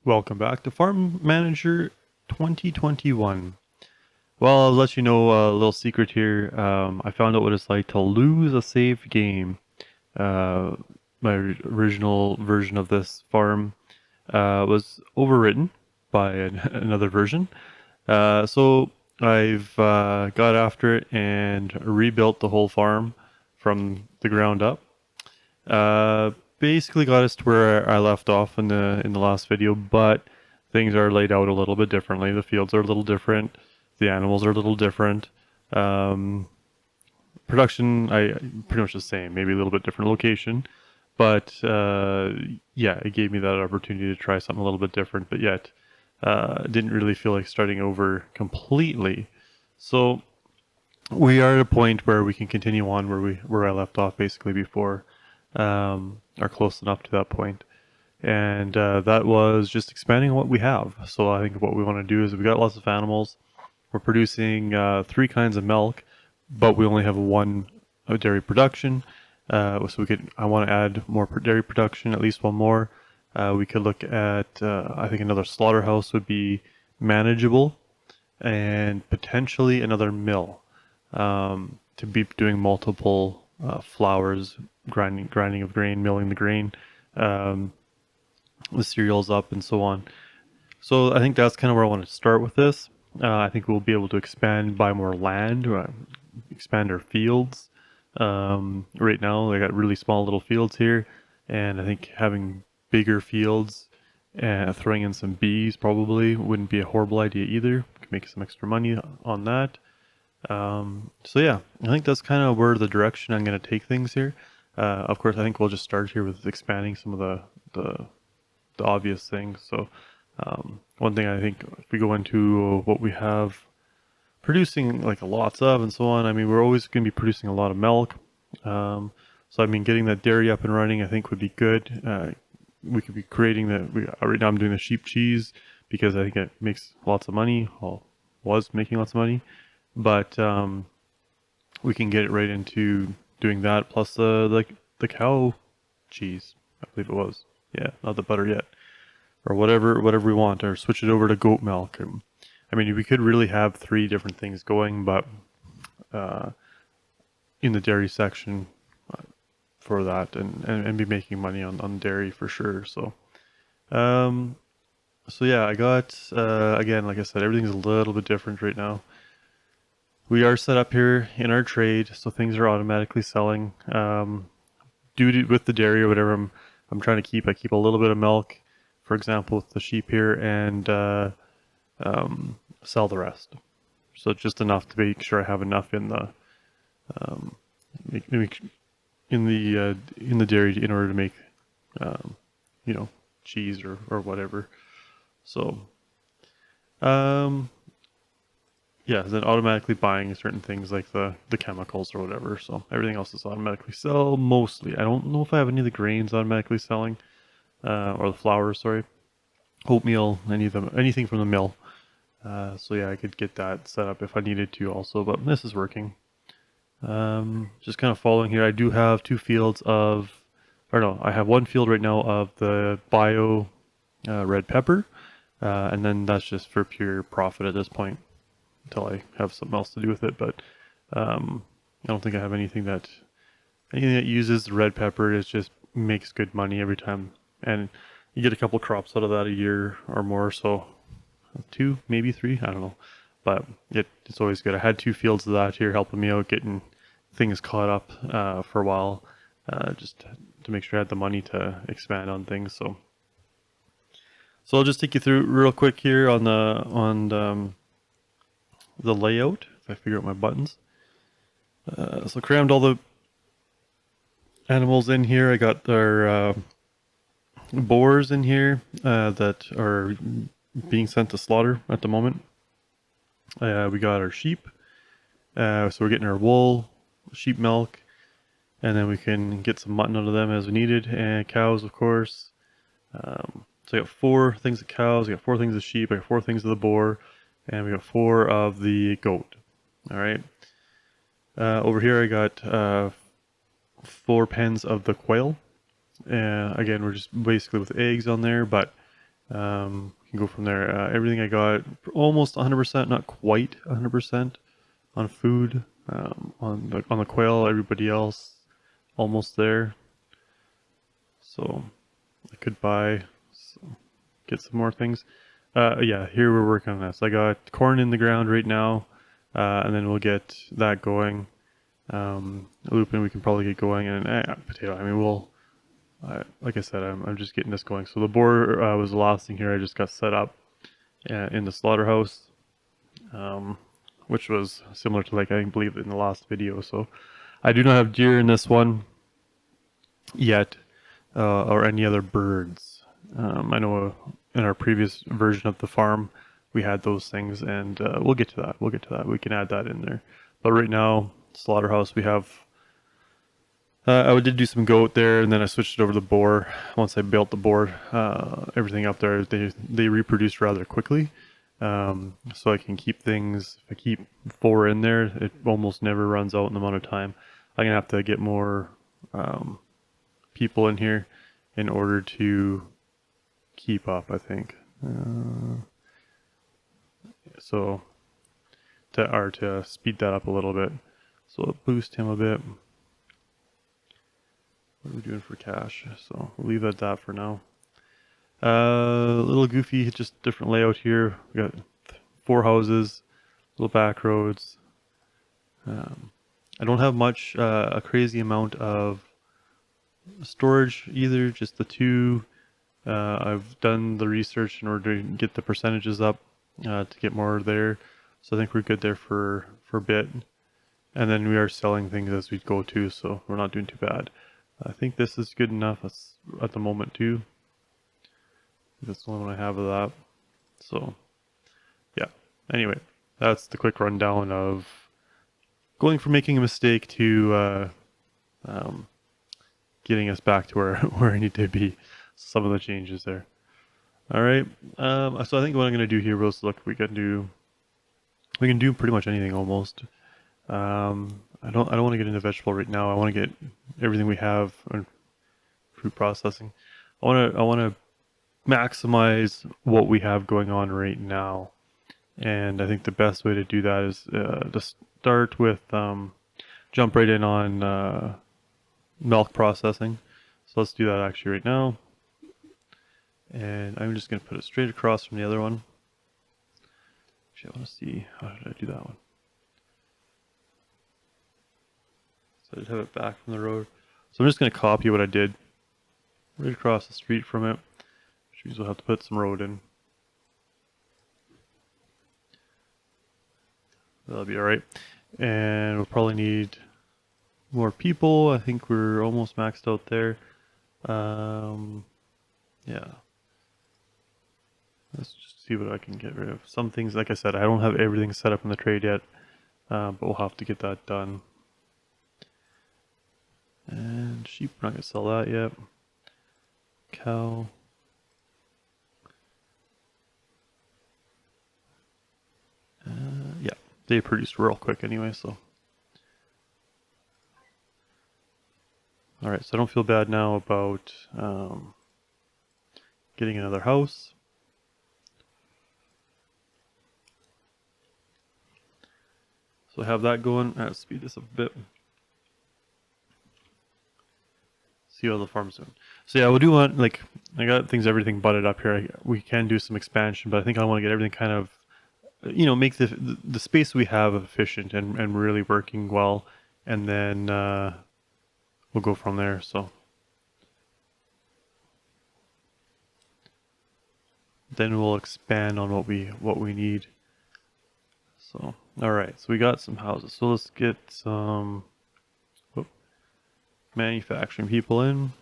Welcome back to Farm Manager 2021. Well, I'll let you know a little secret here. I found out what it's like to lose a saved game. Uh, my original version of this farm was overwritten by another version. So I've got after it and rebuilt the whole farm from the ground up. Uh, Basically got us to where I left off in the last video, but things are laid out a little bit differently. The fields are a little different. The animals are a little different. Um, Production, I pretty much the same, maybe a little bit different location, but yeah, it gave me that opportunity to try something a little bit different, but yet didn't really feel like starting over completely. So we are at a point where we can continue on where I left off basically before, are close enough to that point. And that was just expanding what we have. So I think what we want to do is we got lots of animals. We're producing three kinds of milk, but we only have one dairy production. I want to add more dairy production, at least one more. We could look at, I think another slaughterhouse would be manageable, and potentially another mill, to be doing multiple flours, grinding of grain, milling the grain, um, the cereals up, and so on. So I think that's kind of where I want to start with this. I think we'll be able to expand, buy more land, expand our fields. Right now, they got really small little fields here, and I think having bigger fields and throwing in some bees probably wouldn't be a horrible idea either. We could make some extra money on that. So yeah, I think that's kind of where the direction I'm going to take things here. Of course, I think we'll just start here with expanding some of the obvious things. So one thing I think if we go into what we have producing like lots of and so on, I mean, we're always going to be producing a lot of milk. So I mean, getting that dairy up and running, I think would be good. We could be creating that. Right now I'm doing the sheep cheese because I think it makes lots of money. Well, was making lots of money, but we can get it right into doing that plus the cow cheese. I believe it was. Yeah, not the butter yet, or whatever we want, or switch it over to goat milk. And, I mean, we could really have three different things going, but in the dairy section for that, and be making money on dairy for sure. So so yeah, I got again, like I said, everything's a little bit different right now. We are set up here in our trade, so things are automatically selling. With the dairy or whatever, I'm trying to keep. I keep a little bit of milk, for example, with the sheep here, and sell the rest. So just enough to make sure I have enough in the um, in the dairy in order to make um, you know, cheese or whatever. So um, yeah, then automatically buying certain things like the chemicals or whatever. So everything else is automatically sell mostly. I don't know if I have any of the grains automatically selling, or the flour, sorry, oatmeal, any of them, anything from the mill. So yeah, I could get that set up if I needed to also, but this is working. Just kind of following here. I do have two fields of, or no, I have one field right now of the bio red pepper, and then that's just for pure profit at this point until I have something else to do with it. But I don't think I have anything that uses the red pepper. It just makes good money every time, and you get a couple crops out of that a year or more. So two, maybe three, I don't know, but it's always good. I had two fields of that here helping me out getting things caught up for a while, just to make sure I had the money to expand on things. So I'll just take you through real quick here on the layout. If I figure out my buttons, so crammed all the animals in here. I got our boars in here that are being sent to slaughter at the moment. We got our sheep, so we're getting our wool, sheep milk, and then we can get some mutton out of them as we needed, and cows, of course. So I got four things of cows, I got four things of sheep, I got four things of the boar, and we got four of the goat. All right. Over here I got four pens of the quail. Again, we're just basically with eggs on there, but We can go from there. Everything I got almost 100%, not quite 100% on food. On the quail, everybody else almost there. So I could buy, get some more things. Yeah, here we're working on this. I got corn in the ground right now, and then we'll get that going. Lupin, we can probably get going, and potato. I mean, we'll. Like I said, I'm just getting this going. So the boar was the last thing here. I just got set up in the slaughterhouse, which was similar to, like, I believe in the last video. So I do not have deer in this one yet, or any other birds. I know in our previous version of the farm we had those things, and we'll get to that. We'll get to that. We can add that in there. But right now, slaughterhouse, we have. I did do some goat there, and then I switched it over to boar. Once I built the boar, everything up there, they reproduce rather quickly. So I can keep things. If I keep 4 in there, it almost never runs out in the amount of time. I'm gonna have to get more people in here in order to keep up, I think. So to speed that up a little bit. So it'll boost him a bit. What are we doing for cash? So we'll leave it at that for now. A little goofy, just different layout here. We got 4 houses, little back roads. I don't have much, a crazy amount of storage either, just the 2. I've done the research in order to get the percentages up to get more there. So I think we're good there for a bit. And then we are selling things as we go too, so we're not doing too bad. I think this is good enough at the moment too. That's the only one I have of that. So, yeah. Anyway, that's the quick rundown of going from making a mistake to getting us back to where I need to be. Some of the changes there. All right. So I think what I'm going to do here was look. We can do pretty much anything almost. I don't want to get into vegetable right now. I want to get everything we have on food processing. I want to maximize what we have going on right now, and I think the best way to do that is to start with jump right in on milk processing. So let's do that actually right now, and I'm just going to put it straight across from the other one. Actually, I want to see how did I do that one. So I just have it back from the road. So I'm just going to copy what I did right across the street from it. Which means we'll have to put some road in. That'll be alright. And we'll probably need more people. I think we're almost maxed out there. Yeah. Let's just see what I can get rid of. Some things, like I said, I don't have everything set up in the trade yet. But we'll have to get that done. And sheep, we're not going to sell that yet. Cow. Yeah, they produce real quick anyway, so. Alright, so I don't feel bad now about getting another house. So I have that going. Let's speed this up a bit. See how the farm's doing. So yeah, we'll do want, like, I got everything butted up here. We can do some expansion, but I think I want to get everything kind of, make the space we have efficient and really working well, and then we'll go from there. So then we'll expand on what we need. So all right, so we got some houses. So let's get some manufacturing people in.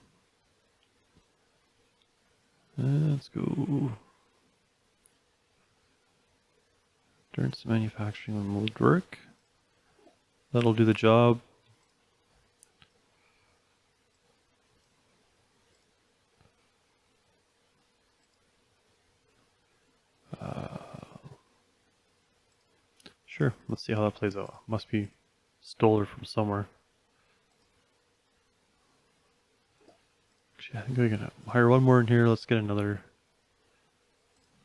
Let's go. Turn some manufacturing on woodwork. That'll do the job. Sure, let's see how that plays out. Must be stolen from somewhere. Actually, I think we're gonna hire one more in here. Let's get another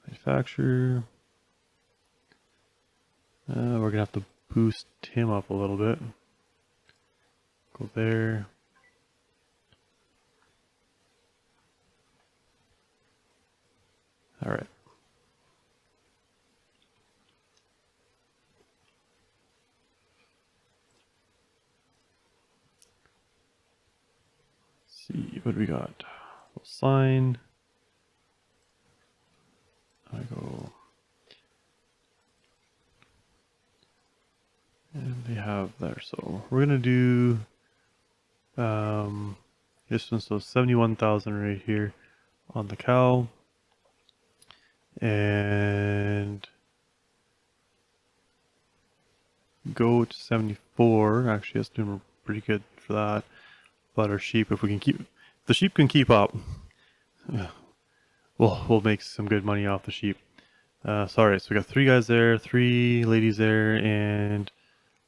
Manufacturer. We're gonna have to boost him up a little bit. Go there. All right. Let's see what we got. We'll sign. I go. And they have there. So we're gonna do this one. So 71,000 right here on the cow, and goat 74. Actually, that's doing pretty good for that. But our sheep, if the sheep can keep up, we'll make some good money off the sheep. Sorry, so we got 3 guys there, 3 ladies there, and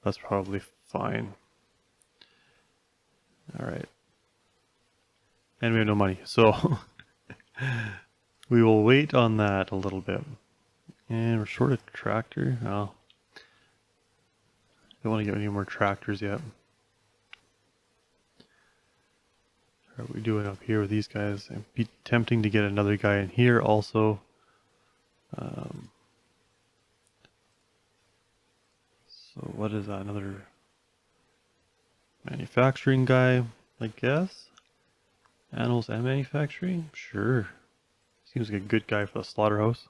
that's probably fine. All right. And we have no money, so we will wait on that a little bit. And we're short a tractor. Oh, don't want to get any more tractors yet. How are we doing up here with these guys? It'd be tempting to get another guy in here also. So what is that? Another manufacturing guy, I guess? Animals and manufacturing? Sure. Seems like a good guy for the slaughterhouse.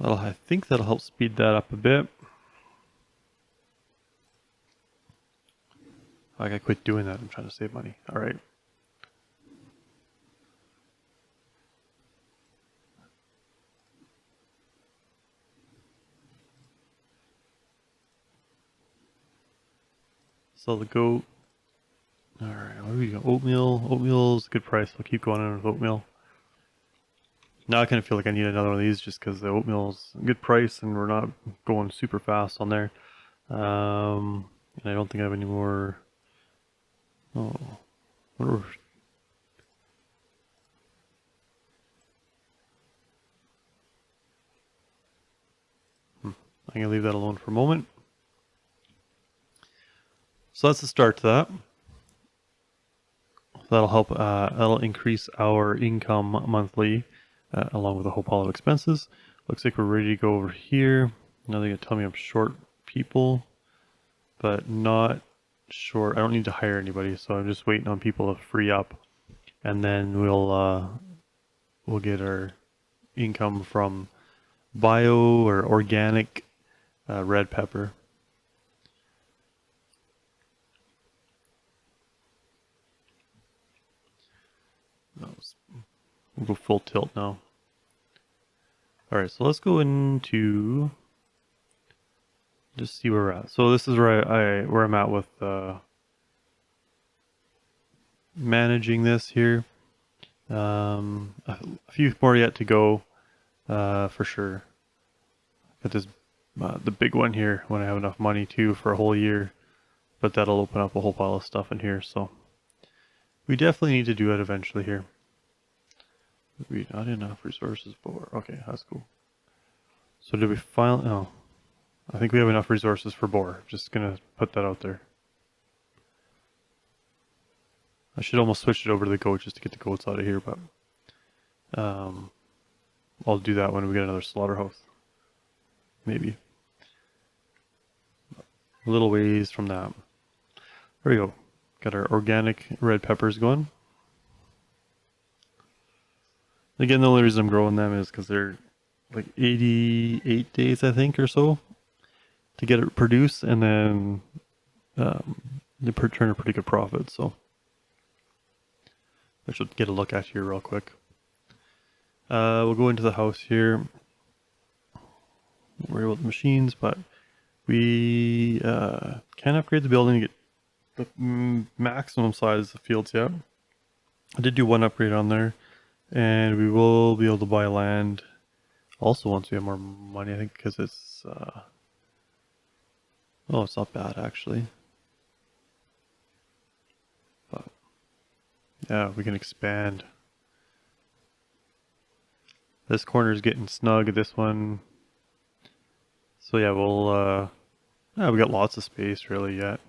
I think that'll help speed that up a bit. I gotta quit doing that. I'm trying to save money. All right. Sell the goat. All right. What do we got? Oatmeal. Oatmeal's a good price. I'll keep going on with oatmeal. Now I kind of feel like I need another one of these just because the oatmeal's a good price and we're not going super fast on there. And I don't think I have any more. Oh, what are I'm gonna leave that alone for a moment. So that's the start to that. That'll help. That'll increase our income monthly, along with a whole pile of expenses. Looks like we're ready to go over here. Now they're gonna tell me I'm short people, but not short. I don't need to hire anybody, so I'm just waiting on people to free up, and then we'll get our income from bio or organic red pepper. We'll go full tilt now. All right, so let's go into just see where we're at. So this is where I'm at with managing this here. A few more yet to go, for sure. Got this the big one here when I have enough money too for a whole year, but that'll open up a whole pile of stuff in here. So we definitely need to do it eventually here. We not enough resources for. Okay, that's cool. So did we finally? Oh, I think we have enough resources for boar. Just gonna put that out there. I should almost switch it over to the goat just to get the goats out of here, but I'll do that when we get another slaughterhouse. Maybe. A little ways from that. There we go. Got our organic red peppers going. Again, the only reason I'm growing them is because they're like 88 days, I think, or so to get it produced, and then they turn a pretty good profit. So I should get a look at here real quick. We'll go into the house here. Don't worry about the machines, but we can upgrade the building to get the maximum size of fields yet. I did do one upgrade on there, and we will be able to buy land also once we have more money, I think, because it's oh, it's not bad actually. Yeah, we can expand. This corner is getting snug, this one. So yeah, yeah, we got lots of space really yet.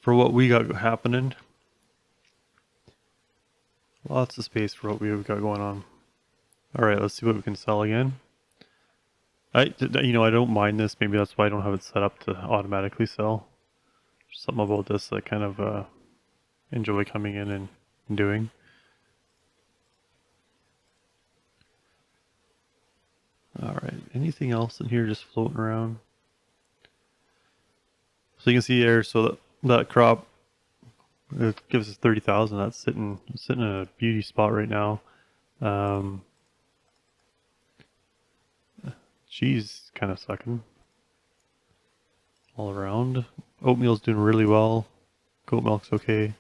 For what we got happening. Lots of space for what we've got going on. Alright, let's see what we can sell again. I don't mind this. Maybe that's why I don't have it set up to automatically sell. There's something about this that I kind of enjoy coming in and doing. Alright, anything else in here just floating around? So you can see there, so that crop, it gives us 30,000. That's sitting in a beauty spot right now. Cheese kind of sucking all around. Oatmeal's doing really well. Goat milk's okay.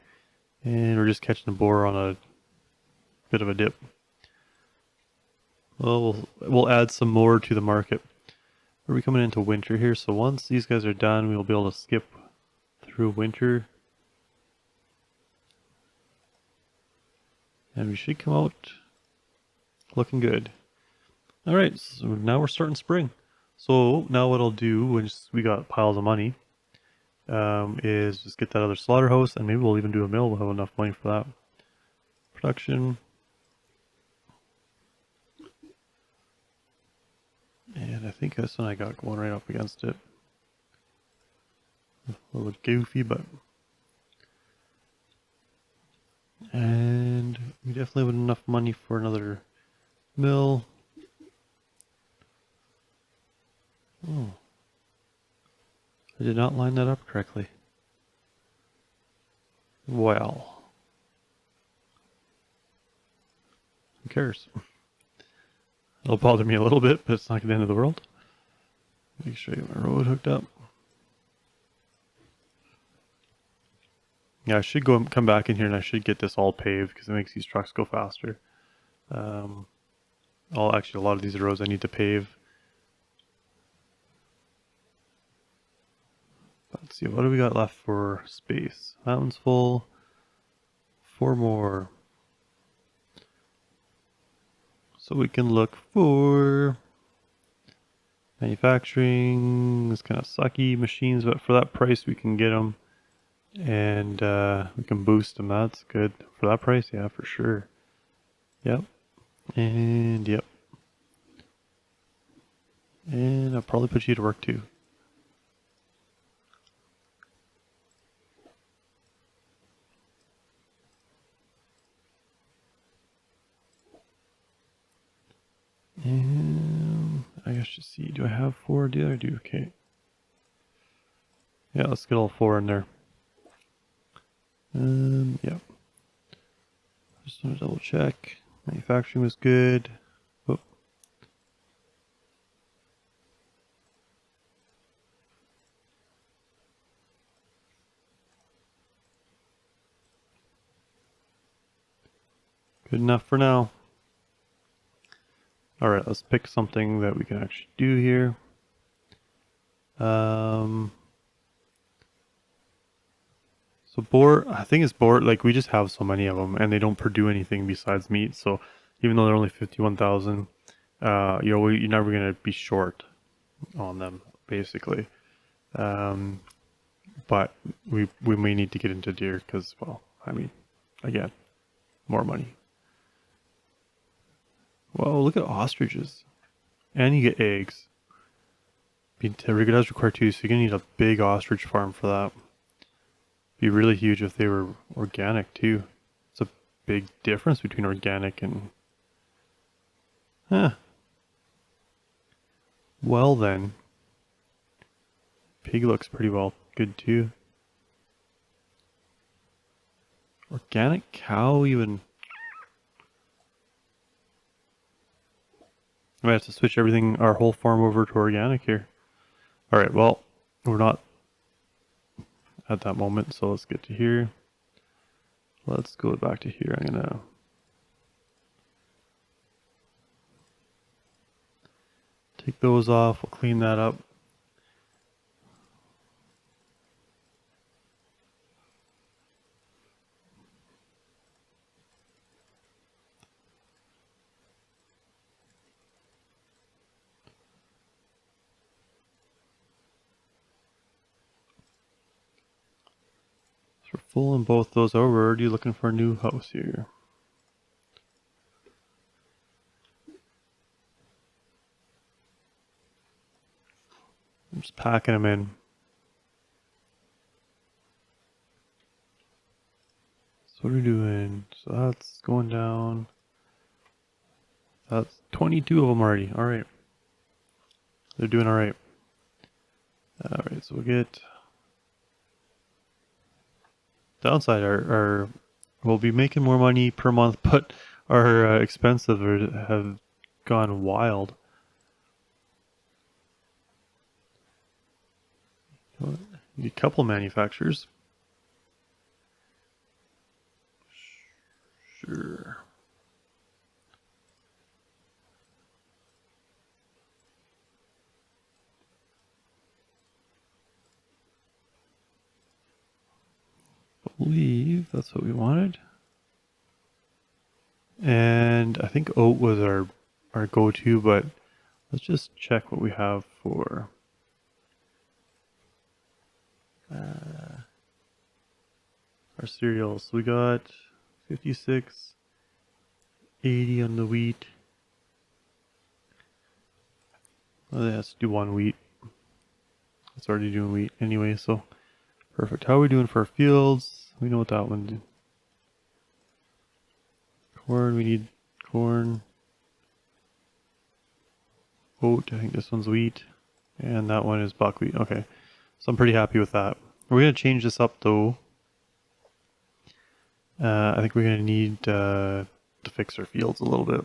And we're just catching the boar on a bit of a dip. Well, we'll add some more to the market. Are we coming into winter here? So once these guys are done, we'll be able to skip through winter. And we should come out looking good. Alright, so now we're starting spring. So now what I'll do, once we got piles of money, is just get that other slaughterhouse, and maybe we'll even do a mill. We'll have enough money for that. Production. And I think this one I got going right up against it. A little goofy, but... And we definitely have enough money for another mill. Oh. I did not line that up correctly. Well. Who cares? It'll bother me a little bit, but it's not the end of the world. Make sure I get my road hooked up. Yeah, I should come back in here and I should get this all paved because it makes these trucks go faster. Actually, a lot of these roads I need to pave. Let's see, what do we got left for space? That one's full. 4 more. So we can look for manufacturing. It's kind of sucky machines, but for that price we can get them. And we can boost them. That's good. For that price, yeah, for sure. Yep. And yep. And I'll probably put you to work too. And I guess just see, do I have 4? Do I do? Okay. Yeah, let's get all 4 in there. Yep. Just want to double check. Manufacturing was good. Oh. Good enough for now. Alright, let's pick something that we can actually do here. So boar, I think it's boar, like we just have so many of them and they don't produce anything besides meat. So even though they're only 51,000, you're never going to be short on them, basically. But we may need to get into deer because, well, I mean, again, more money. Whoa, look at ostriches. And you get eggs. It does require 2, so you're going to need a big ostrich farm for that. Be really huge if they were organic too. It's a big difference between organic and... Huh. Well then. Pig looks pretty well good too. Organic cow even... I might have to switch everything, our whole farm over to organic here. Alright, well, we're not at that moment, so let's get to here. Let's go back to here. I'm gonna take those off, we'll clean that up. full in both those. Oh, we're already looking for a new house here. I'm just packing them in. So what are we doing? So that's going down. That's 22 of them already. All right. They're doing all right. All right, so we'll get downside. We'll be making more money per month, but our expenses have gone wild. Need a couple manufacturers. Sure. Believe that's what we wanted. And I think oat was our go-to, but let's just check what we have for our cereals. So we got 56, 80 on the wheat. Let's do one wheat. It's already doing wheat anyway, so perfect. How are we doing for our fields? We know what that one did. Corn, we need corn. Oat, I think this one's wheat. And that one is buckwheat. Okay, so I'm pretty happy with that. We're going to change this up though. I think we're going to need to fix our fields a little bit.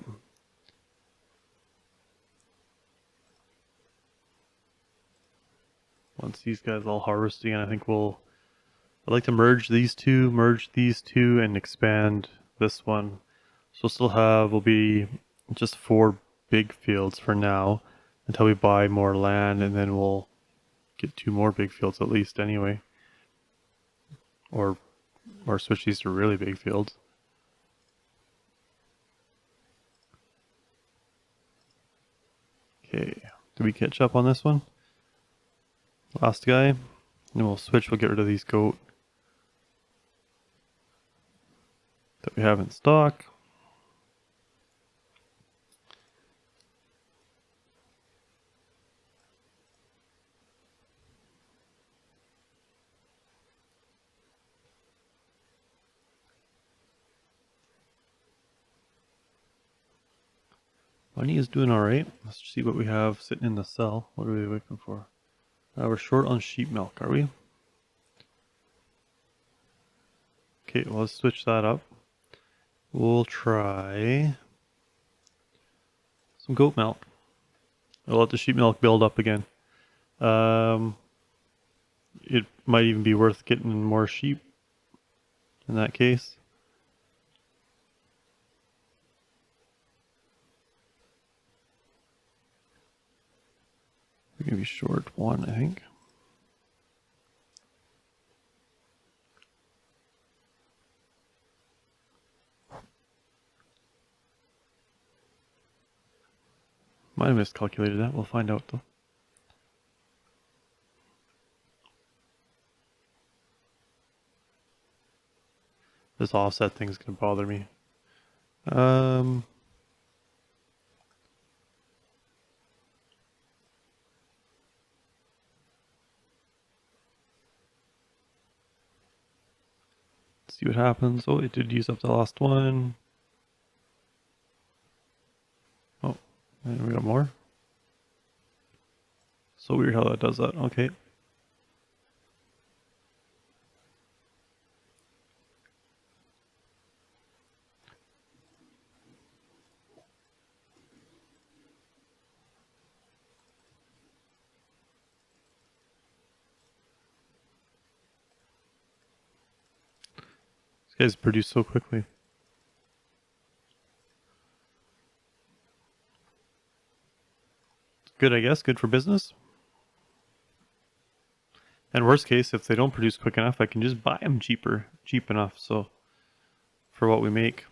Once these guys all harvest again, I think I'd like to merge these two, and expand this one. So we'll be just 4 big fields for now until we buy more land, and then we'll get 2 more big fields at least anyway. Or switch these to really big fields. Okay, did we catch up on this one? Last guy. Then we'll switch, we'll get rid of these goat that we have in stock. Money is doing alright. Let's see what we have sitting in the cell. What are we looking for? We're short on sheep milk, are we? Okay, well, let's switch that up. We'll try some goat milk. I'll let the sheep milk build up again. It might even be worth getting more sheep in that case. We're going to be short 1, I think. Might have miscalculated that. We'll find out though. This offset thing's going to bother me. See what happens. Oh, it did use up the last one. Oh, and we got more. So weird how that does that. Okay. These guys produce so quickly. Good, I guess. Good for business. And worst case, if they don't produce quick enough, I can just buy them cheap enough. So for what we make,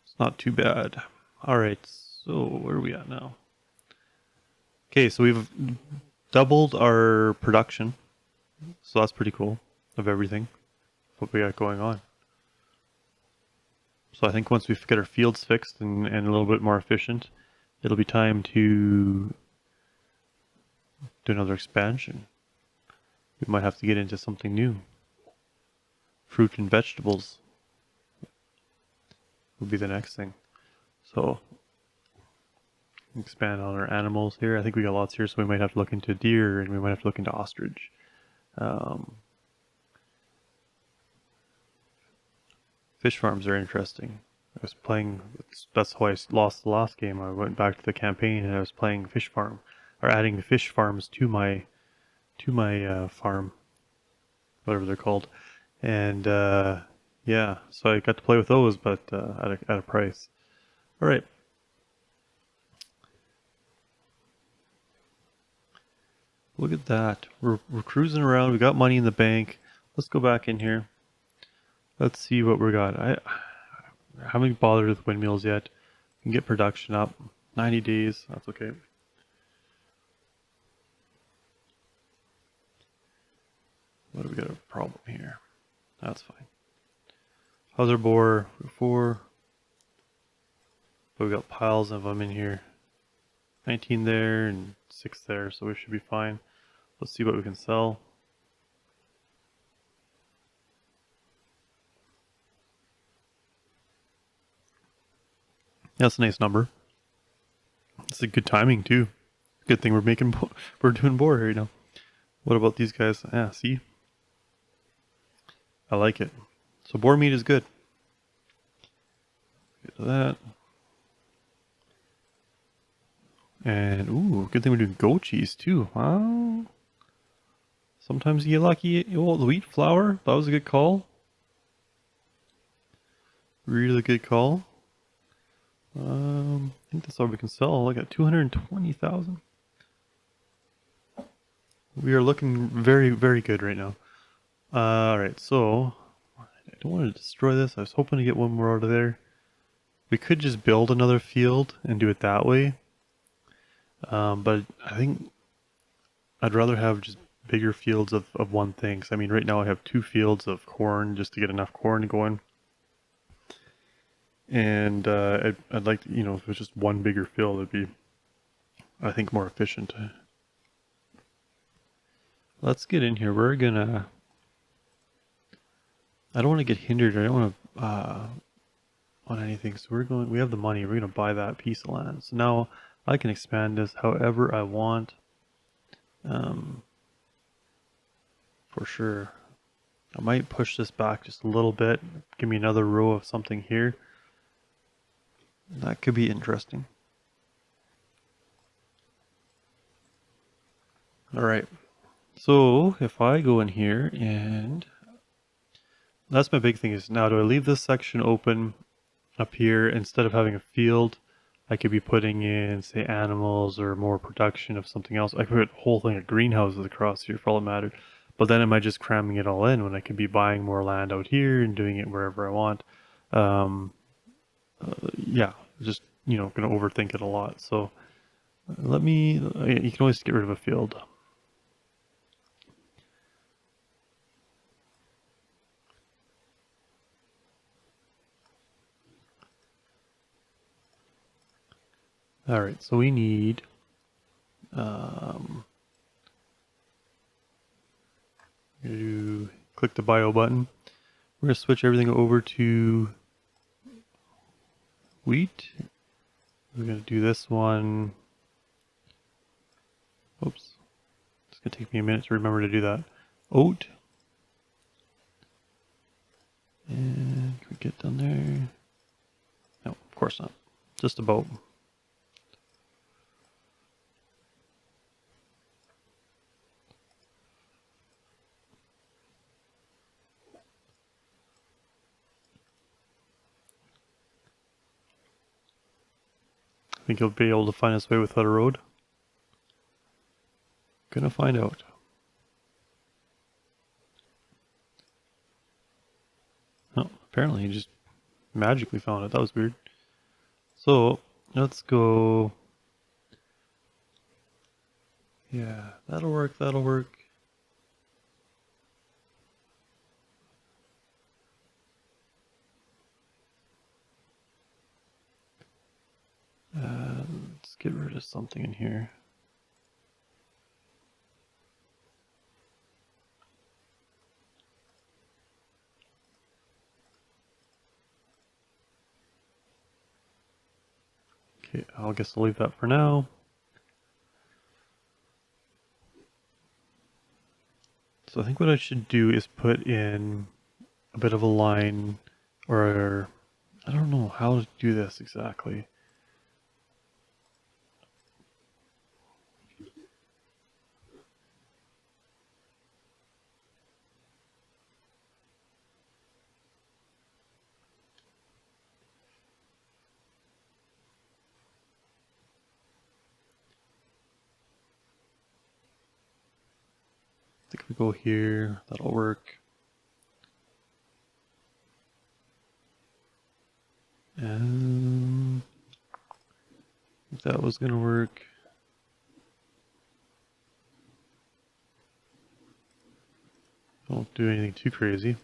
it's not too bad. All right, so where are we at now? Okay, so we've doubled our production, so that's pretty cool of everything, what we got going on. So I think once we get our fields fixed and a little bit more efficient, it'll be time to do another expansion. We might have to get into something new. Fruit and vegetables will be the next thing. So expand on our animals here. I think we got lots here, so we might have to look into deer and we might have to look into ostrich. Fish farms are interesting. I was playing, that's how I lost the last game. I went back to the campaign and I was playing fish farm, or adding fish farms to my farm, whatever they're called. And yeah, so I got to play with those, but at a price. All right. Look at that. We're cruising around. We got money in the bank. Let's go back in here. Let's see what we got. I haven't bothered with windmills yet. We can get production up. 90 days. That's okay. What do we got a problem here? That's fine. How's our boar? 4. But we got piles of them in here. 19 there and 6 there, so we should be fine. Let's see what we can sell. That's a nice number. It's a good timing too. Good thing we're doing boar here, you know. What about these guys? Yeah, see? I like it. So boar meat is good. Get to that. And ooh, good thing we're doing goat cheese too. Wow. Sometimes you get lucky. Oh, the wheat flour. That was a good call. Really good call. I think that's all we can sell. Look at 220,000. We are looking very, very good right now. Alright, so I don't want to destroy this. I was hoping to get one more out of there. We could just build another field and do it that way. But I think I'd rather have just bigger fields of one thing. I mean, right now I have 2 fields of corn just to get enough corn going. And I'd like to, you know, if it was just one bigger field, it'd be, I think, more efficient. Let's get in here. We're gonna... I don't want to get hindered. I don't want to on anything. So we have the money. We're gonna buy that piece of land. So now I can expand this however I want. For sure. I might push this back just a little bit. Give me another row of something here. That could be interesting. All right. So if I go in here and that's my big thing is now do I leave this section open up here instead of having a field? I could be putting in, say, animals or more production of something else. I could put a whole thing of greenhouses across here for all that matter. But then am I just cramming it all in when I could be buying more land out here and doing it wherever I want? Yeah, just, you know, going to overthink it a lot. So let me, you can always get rid of a field. All right, so we need you click the bio button. We're going to switch everything over to wheat. We're going to do this one. Oops. It's going to take me a minute to remember to do that. Oat. And can we get down there? No, of course not. Just about. Think he'll be able to find his way without a road? Gonna find out. Oh, apparently he just magically found it. That was weird. So, let's go Yeah, that'll work, that'll work. Let's get rid of something in here. Okay, I'll guess I'll leave that for now. So I think what I should do is put in a bit of a line, or I don't know how to do this exactly. I think we go here, that'll work. And if that was gonna work. Don't do anything too crazy.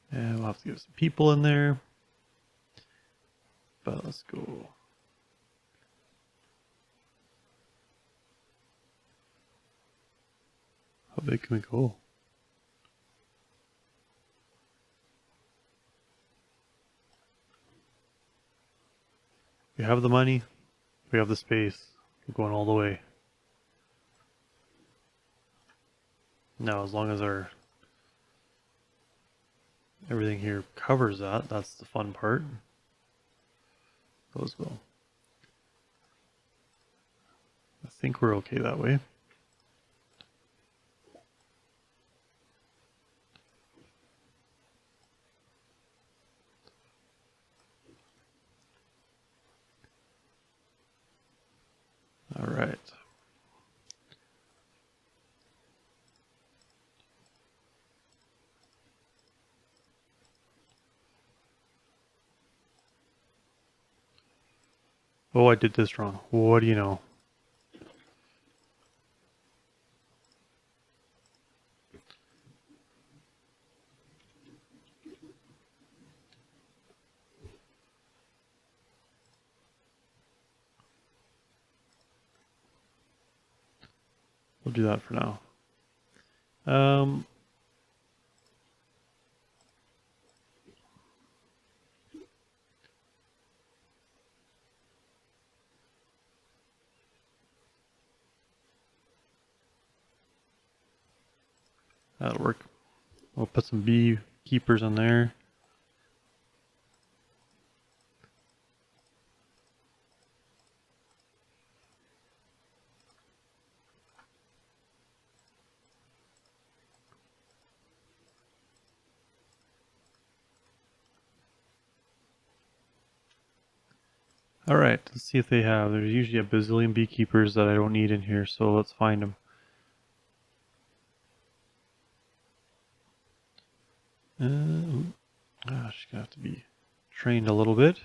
And we'll have to get some people in there. But let's go. How big can we go? We have the money. We have the space. We're going all the way. Now, as long as our everything here covers that, that's the fun part. Those will. I think we're okay that way. All right. Oh, I did this wrong. What do you know? We'll do that for now. That'll work. We'll put some beekeepers in there. All right, let's see if they have. There's usually a bazillion beekeepers that I don't need in here, so let's find them. She's gonna have to be trained a little bit.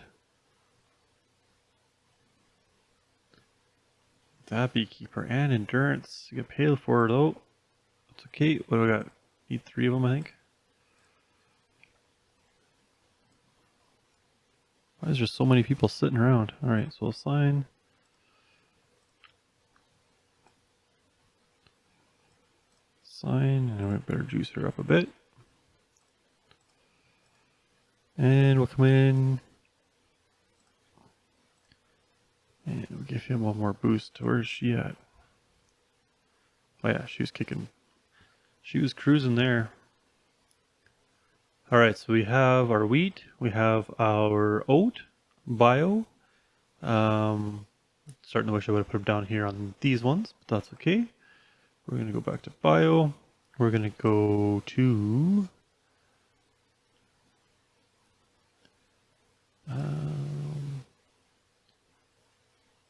That beekeeper and endurance. You get paid for it though. It's okay. What do I got? Need 3 of them, I think. Why is there so many people sitting around? All right, so we'll sign. Sign, and we better juice her up a bit. And we'll come in. And we'll give him one more boost. Where is she at? Oh yeah, she was kicking. She was cruising there. All right, so we have our wheat. We have our oat, bio. Starting to wish I would have put them down here on these ones, but that's okay. We're going to go back to bio. We're going to go to... oh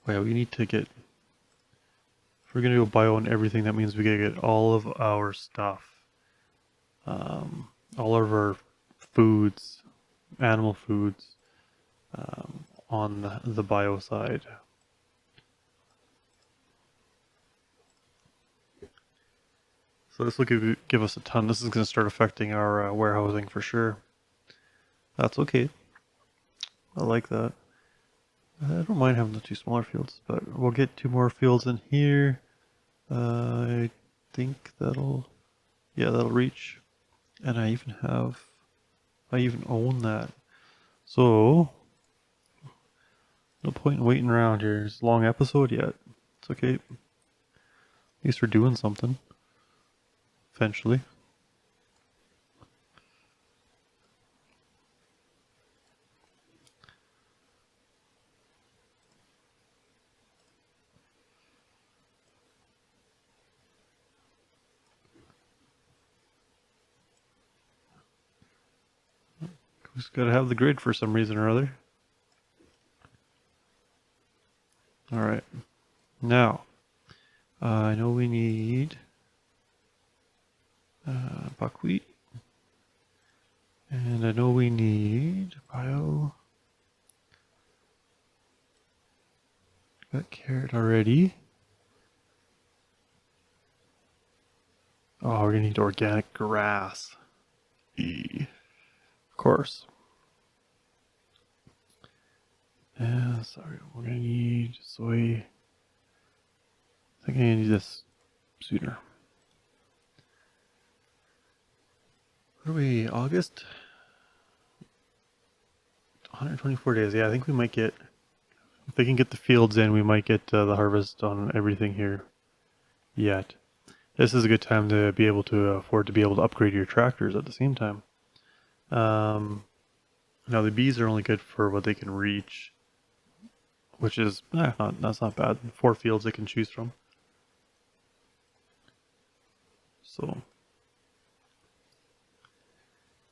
yeah, we need to get... if we're going to go bio on everything, that means we got to get all of our stuff. all of our foods, animal foods, on the bio side. So this will give us a ton. This is going to start affecting our warehousing for sure. That's okay. I like that. I don't mind having the two smaller fields, but we'll get two more fields in here. I think that'll reach. And I even own that. So, no point in waiting around here. It's a long episode yet. It's okay. At least we're doing something. Eventually. We just gotta have the grid for some reason or other. Alright. Now, I know we need buckwheat. And I know we need bio. Got carrot already. Oh, we're gonna need organic grass. Of course. Yeah, sorry, we're gonna need soy. I think I need this sooner. What are we, August? 124 days. Yeah, I think we might get, if they can get the fields in, we might get the harvest on everything here yet. This is a good time to be able to afford to be able to upgrade your tractors at the same time. Now the bees are only good for what they can reach, which is that's not bad. 4 fields they can choose from. So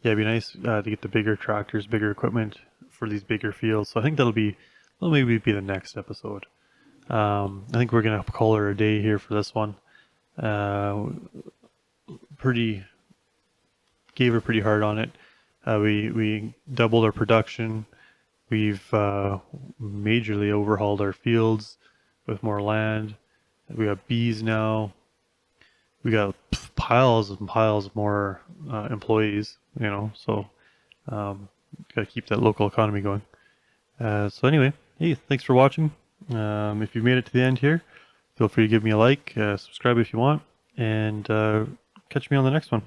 yeah, it'd be nice to get the bigger tractors, bigger equipment for these bigger fields. So I think that'll maybe be the next episode. I think we're gonna call her a day here for this one. Gave her pretty hard on it. We doubled our production. We've majorly overhauled our fields with more land. We got bees now. We got piles and piles more employees, so got to keep that local economy going. So anyway, hey, thanks for watching. If you've made it to the end here, feel free to give me a like, subscribe if you want, and catch me on the next one.